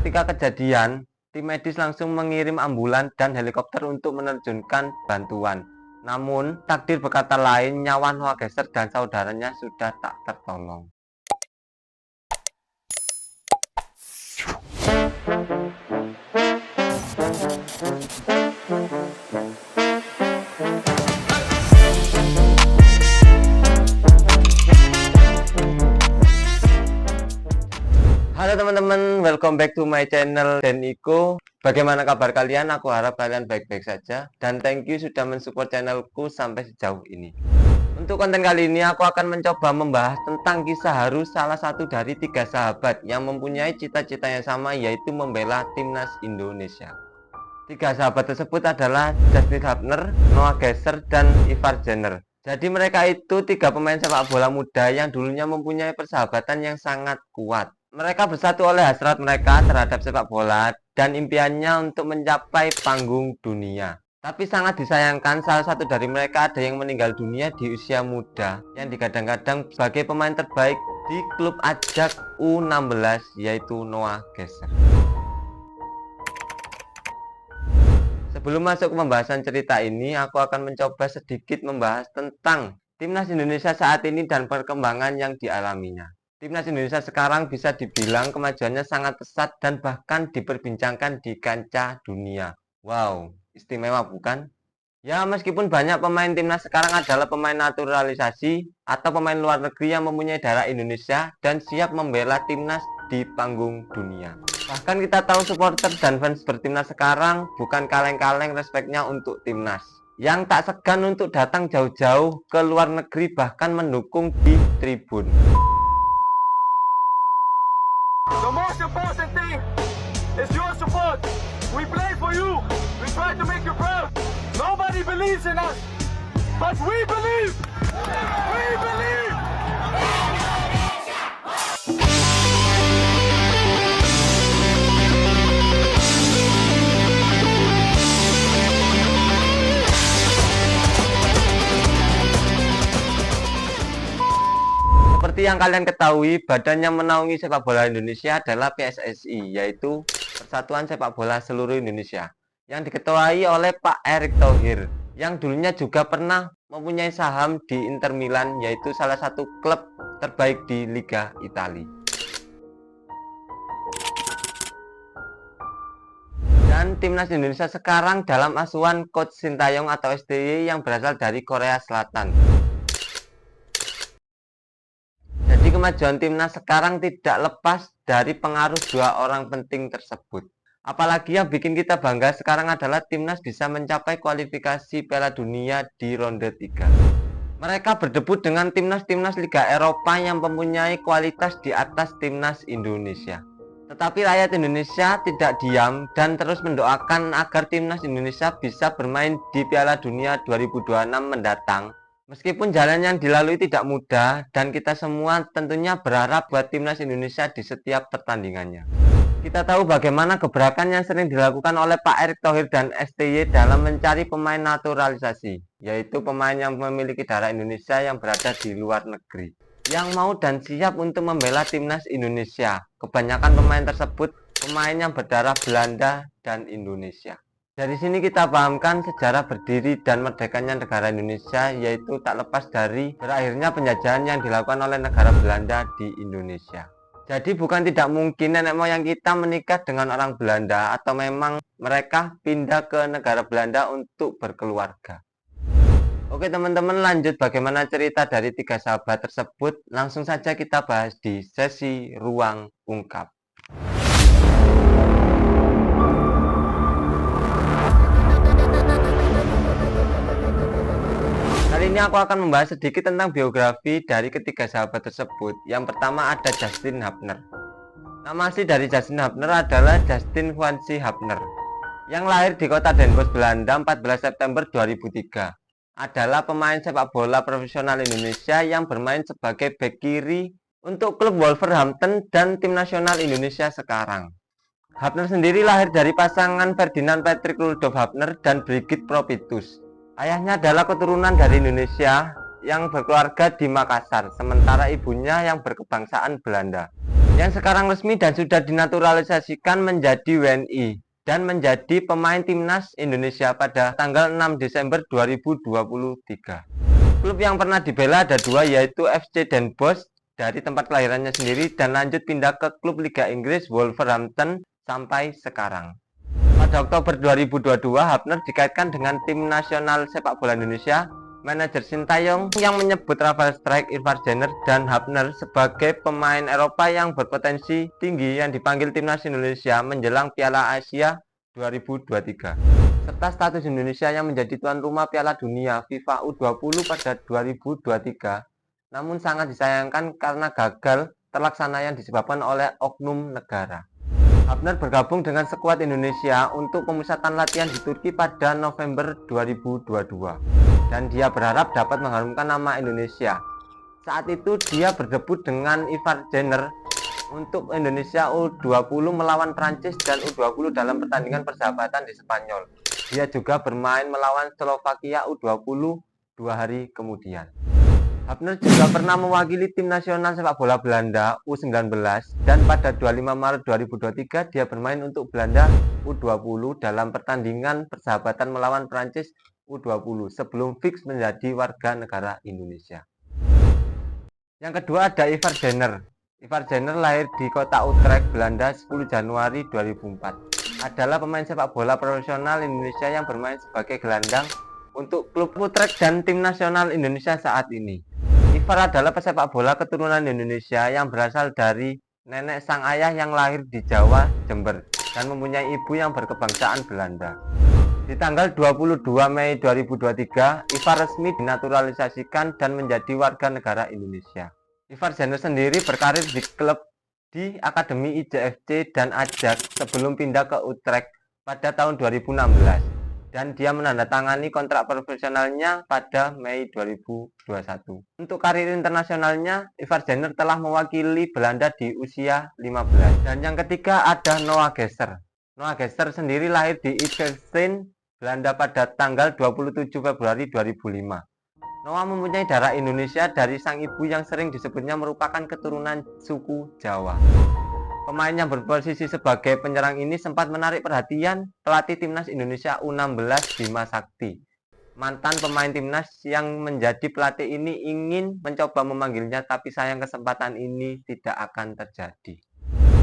Ketika kejadian, tim medis langsung mengirim ambulan dan helikopter untuk menerjunkan bantuan. Namun, takdir berkata lain, nyawa Noah Geser dan saudaranya sudah tak tertolong. Halo teman-teman, welcome back to my channel Deniko. Bagaimana kabar kalian? Aku harap kalian baik-baik saja. Dan thank you sudah mensupport channelku sampai sejauh ini. Untuk konten kali ini aku akan mencoba membahas tentang kisah haru salah satu dari 3 sahabat yang mempunyai cita-cita yang sama, yaitu membela timnas Indonesia. 3 sahabat tersebut adalah Justin Hubner, Noah Geser, dan Ivar Jenner. Jadi mereka itu 3 pemain sepak bola muda yang dulunya mempunyai persahabatan yang sangat kuat. Mereka bersatu oleh hasrat mereka terhadap sepak bola dan impiannya untuk mencapai panggung dunia. Tapi sangat disayangkan, salah satu dari mereka ada yang meninggal dunia di usia muda yang digadang-gadang sebagai pemain terbaik di klub Ajax U16, yaitu Noah Geser. Sebelum masuk ke pembahasan cerita ini, aku akan mencoba sedikit membahas tentang timnas Indonesia saat ini dan perkembangan yang dialaminya. Timnas Indonesia sekarang bisa dibilang kemajuannya sangat pesat dan bahkan diperbincangkan di kancah dunia. Wow, istimewa bukan? Ya, meskipun banyak pemain timnas sekarang adalah pemain naturalisasi atau pemain luar negeri yang mempunyai darah Indonesia dan siap membela timnas di panggung dunia. Bahkan kita tahu supporter dan fans bertimnas sekarang bukan kaleng-kaleng respeknya untuk timnas, yang tak segan untuk datang jauh-jauh ke luar negeri bahkan mendukung di tribun. The most important thing is your support. We play for you. We try to make you proud. Nobody believes in us, but we believe. We believe. Seperti yang kalian ketahui, badan yang menaungi sepak bola Indonesia adalah PSSI, yaitu Persatuan Sepak Bola Seluruh Indonesia, yang diketuai oleh Pak Erick Thohir, yang dulunya juga pernah mempunyai saham di Inter Milan, yaitu salah satu klub terbaik di Liga Italia. Dan timnas Indonesia sekarang dalam asuhan Coach Sintayong atau STY yang berasal dari Korea Selatan. Jadi kemajuan timnas sekarang tidak lepas dari pengaruh 2 orang penting tersebut. Apalagi yang bikin kita bangga sekarang adalah timnas bisa mencapai kualifikasi Piala Dunia di ronde 3. Mereka berdebut dengan timnas-timnas Liga Eropa yang mempunyai kualitas di atas timnas Indonesia. Tetapi rakyat Indonesia tidak diam dan terus mendoakan agar timnas Indonesia bisa bermain di Piala Dunia 2026 mendatang. Meskipun jalan yang dilalui tidak mudah dan kita semua tentunya berharap buat timnas Indonesia di setiap pertandingannya. Kita tahu bagaimana gebrakan yang sering dilakukan oleh Pak Erick Thohir dan STY dalam mencari pemain naturalisasi, yaitu pemain yang memiliki darah Indonesia yang berada di luar negeri, yang mau dan siap untuk membela timnas Indonesia. Kebanyakan pemain tersebut pemain yang berdarah Belanda dan Indonesia. Dari sini kita pahamkan sejarah berdiri dan merdekanya negara Indonesia, yaitu tak lepas dari berakhirnya penjajahan yang dilakukan oleh negara Belanda di Indonesia. Jadi bukan tidak mungkin nenek moyang kita menikah dengan orang Belanda atau memang mereka pindah ke negara Belanda untuk berkeluarga. Oke teman-teman, lanjut bagaimana cerita dari 3 sahabat tersebut. Langsung saja kita bahas di sesi Ruang Ungkap. Kali ini aku akan membahas sedikit tentang biografi dari ketiga sahabat tersebut. Yang pertama ada Justin Hubner. Nama asli dari Justin Hubner adalah Justin Quincy Hubner, yang lahir di kota Den Bosch, Belanda 14 September 2003. Adalah pemain sepak bola profesional Indonesia yang bermain sebagai bek kiri untuk klub Wolverhampton dan tim nasional Indonesia sekarang. Hubner sendiri lahir dari pasangan Ferdinand Patrick Rudolf Hubner dan Brigitte Propitus. Ayahnya adalah keturunan dari Indonesia yang berkeluarga di Makassar, sementara ibunya yang berkebangsaan Belanda. yang sekarang resmi dan sudah dinaturalisasikan menjadi WNI dan menjadi pemain timnas Indonesia pada tanggal 6 Desember 2023. Klub yang pernah dibela ada dua, yaitu FC Den Bosch dari tempat kelahirannya sendiri dan lanjut pindah ke klub Liga Inggris Wolverhampton sampai sekarang. Pada Oktober 2022, Hafner dikaitkan dengan tim nasional sepak bola Indonesia. Manajer Sintayong yang menyebut Rafael Strijk, Ivar Jenner, dan Hafner sebagai pemain Eropa yang berpotensi tinggi yang dipanggil timnas Indonesia menjelang Piala Asia 2023. Serta status Indonesia yang menjadi tuan rumah Piala Dunia FIFA U20 pada 2023. Namun sangat disayangkan karena gagal terlaksana yang disebabkan oleh oknum negara. Hafner bergabung dengan skuad Indonesia untuk pemusatan latihan di Turki pada November 2022 dan dia berharap dapat mengharumkan nama Indonesia. Saat itu dia berdebut dengan Ivar Jenner untuk Indonesia U20 melawan Prancis dan U20 dalam pertandingan persahabatan di Spanyol. Dia juga bermain melawan Slovakia U20 2 hari kemudian. Hafner juga pernah mewakili tim nasional sepak bola Belanda U19 dan pada 25 Maret 2023 dia bermain untuk Belanda U20 dalam pertandingan persahabatan melawan Prancis U20 sebelum fix menjadi warga negara Indonesia. Yang kedua ada Ivar Jenner. Ivar Jenner lahir di kota Utrecht, Belanda 10 Januari 2004. Adalah pemain sepak bola profesional Indonesia yang bermain sebagai gelandang untuk klub Utrecht dan tim nasional Indonesia saat ini. Ivar adalah pesepak bola keturunan Indonesia yang berasal dari nenek sang ayah yang lahir di Jawa, Jember, dan mempunyai ibu yang berkebangsaan Belanda. Di tanggal 22 Mei 2023, Ivar resmi dinaturalisasikan dan menjadi warga negara Indonesia. Ivar Jenner sendiri berkarir di klub di Akademi IJFC dan Ajax sebelum pindah ke Utrecht pada tahun 2016. Dan dia menandatangani kontrak profesionalnya pada Mei 2021. Untuk karir internasionalnya, Ivar Jenner telah mewakili Belanda di usia 15. Dan yang ketiga ada Noah Gesser. Noah Gesser sendiri lahir di Itscherstein, Belanda pada tanggal 27 Februari 2005. Noah mempunyai darah Indonesia dari sang ibu yang sering disebutnya merupakan keturunan suku Jawa. Pemain yang berposisi sebagai penyerang ini sempat menarik perhatian pelatih timnas Indonesia U16 Bima Sakti. Mantan pemain timnas yang menjadi pelatih ini ingin mencoba memanggilnya, tapi sayang kesempatan ini tidak akan terjadi.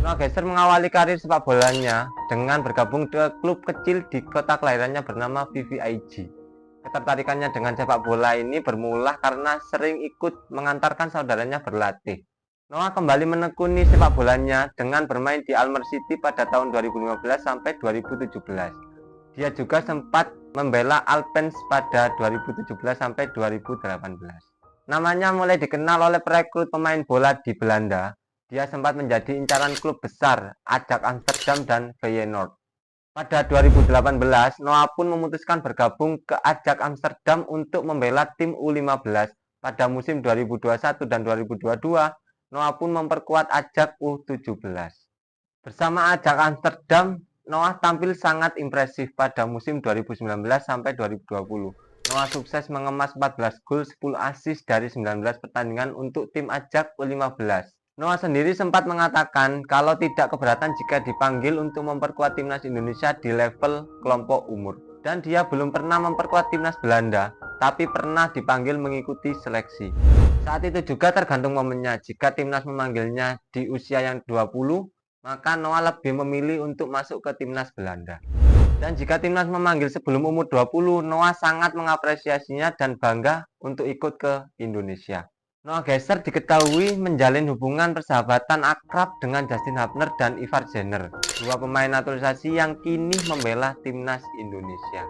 Noah Gesser mengawali karir sepak bolanya dengan bergabung ke klub kecil di kota kelahirannya bernama VVIG. Ketertarikannya dengan sepak bola ini bermula karena sering ikut mengantarkan saudaranya berlatih. Noah kembali menekuni sepak bolanya dengan bermain di Almer City pada tahun 2015 sampai 2017. Dia juga sempat membela Alpens pada 2017 sampai 2018. Namanya mulai dikenal oleh perekrut pemain bola di Belanda. Dia sempat menjadi incaran klub besar Ajax Amsterdam dan Feyenoord. Pada 2018, Noah pun memutuskan bergabung ke Ajax Amsterdam untuk membela tim U15. Pada musim 2021 dan 2022, Noah pun memperkuat Ajax U17. Bersama Ajax Amsterdam, Noah tampil sangat impresif pada musim 2019 sampai 2020. Noah sukses mengemas 14 gol 10 assist dari 19 pertandingan untuk tim Ajax U15. Noah sendiri sempat mengatakan kalau tidak keberatan jika dipanggil untuk memperkuat timnas Indonesia di level kelompok umur. Dan dia belum pernah memperkuat timnas Belanda, tapi pernah dipanggil mengikuti seleksi. Saat itu juga tergantung momennya. Jika timnas memanggilnya di usia yang 20, maka Noah lebih memilih untuk masuk ke timnas Belanda. Dan jika timnas memanggil sebelum umur 20, Noah sangat mengapresiasinya dan bangga untuk ikut ke Indonesia. Noah Gesser diketahui menjalin hubungan persahabatan akrab dengan Justin Hafner dan Ivar Jenner, dua pemain naturalisasi yang kini membela timnas Indonesia.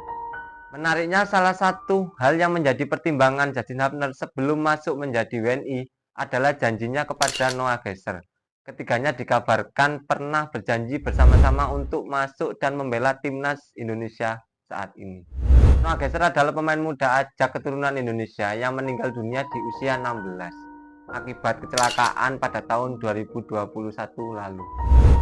Menariknya, salah satu hal yang menjadi pertimbangan Justin Hafner sebelum masuk menjadi WNI adalah janjinya kepada Noah Gesser. Ketiganya dikabarkan pernah berjanji bersama-sama untuk masuk dan membela timnas Indonesia saat ini. Noah Gesser adalah pemain muda Ajax keturunan Indonesia yang meninggal dunia di usia 16 akibat kecelakaan pada tahun 2021 lalu.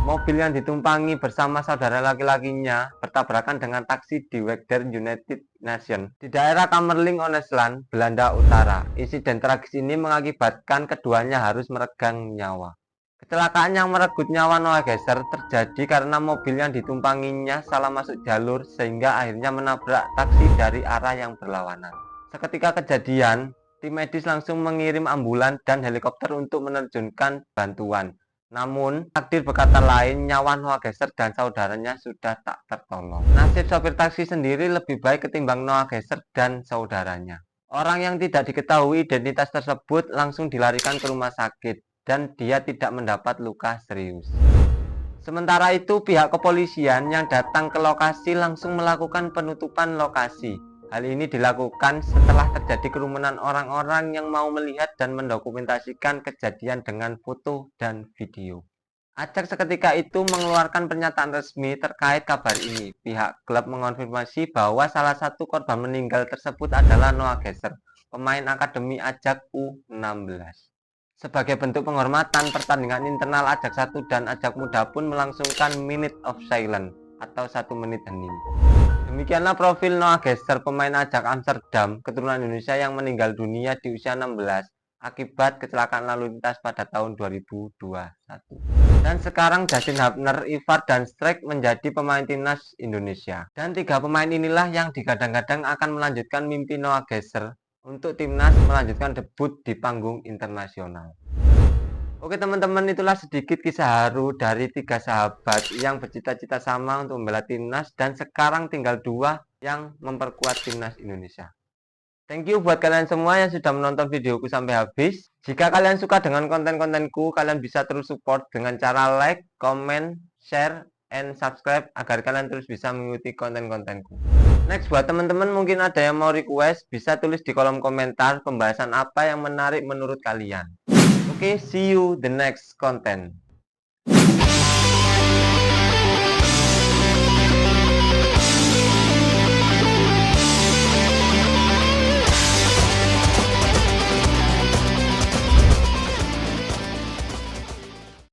Mobil yang ditumpangi bersama saudara laki-lakinya bertabrakan dengan taksi di Wegder United Nation di daerah Kamerling-Onesland, Belanda Utara. Insiden tragis ini mengakibatkan keduanya harus meregang nyawa. Kecelakaan yang merenggut nyawa Noah Geser terjadi karena mobil yang ditumpanginya salah masuk jalur sehingga akhirnya menabrak taksi dari arah yang berlawanan. Seketika kejadian, tim medis langsung mengirim ambulan dan helikopter untuk menerjunkan bantuan. Namun, takdir berkata lain, nyawa Noah Geser dan saudaranya sudah tak tertolong. Nasib sopir taksi sendiri lebih baik ketimbang Noah Geser dan saudaranya. Orang yang tidak diketahui identitas tersebut langsung dilarikan ke rumah sakit dan dia tidak mendapat luka serius. Sementara itu, pihak kepolisian yang datang ke lokasi langsung melakukan penutupan lokasi. Hal ini dilakukan setelah terjadi kerumunan orang-orang yang mau melihat dan mendokumentasikan kejadian dengan foto dan video. Ajak seketika itu mengeluarkan pernyataan resmi terkait kabar ini. Pihak klub mengonfirmasi bahwa salah satu korban meninggal tersebut adalah Noah Geser, pemain akademi Ajak U16. Sebagai bentuk penghormatan, pertandingan internal Ajak 1 dan Ajak Muda pun melangsungkan Minute of Silence atau 1 menit hening. Demikianlah profil Noah Geser, pemain Ajak Amsterdam, keturunan Indonesia yang meninggal dunia di usia 16 akibat kecelakaan lalu lintas pada tahun 2021. Dan sekarang Justin Hubner, Ivar, dan Strijk menjadi pemain timnas Indonesia. Dan 3 pemain inilah yang digadang-gadang akan melanjutkan mimpi Noah Geser untuk timnas melanjutkan debut di panggung internasional. Oke teman-teman, itulah sedikit kisah haru dari 3 sahabat yang bercita-cita sama untuk membela timnas dan sekarang tinggal 2 yang memperkuat timnas Indonesia. Thank you buat kalian semua yang sudah menonton videoku sampai habis. Jika kalian suka dengan konten-kontenku, kalian bisa terus support dengan cara like, comment, share, and subscribe agar kalian terus bisa mengikuti konten-kontenku. Next, buat teman-teman mungkin ada yang mau request, bisa tulis di kolom komentar pembahasan apa yang menarik menurut kalian. Oke, see you the next content.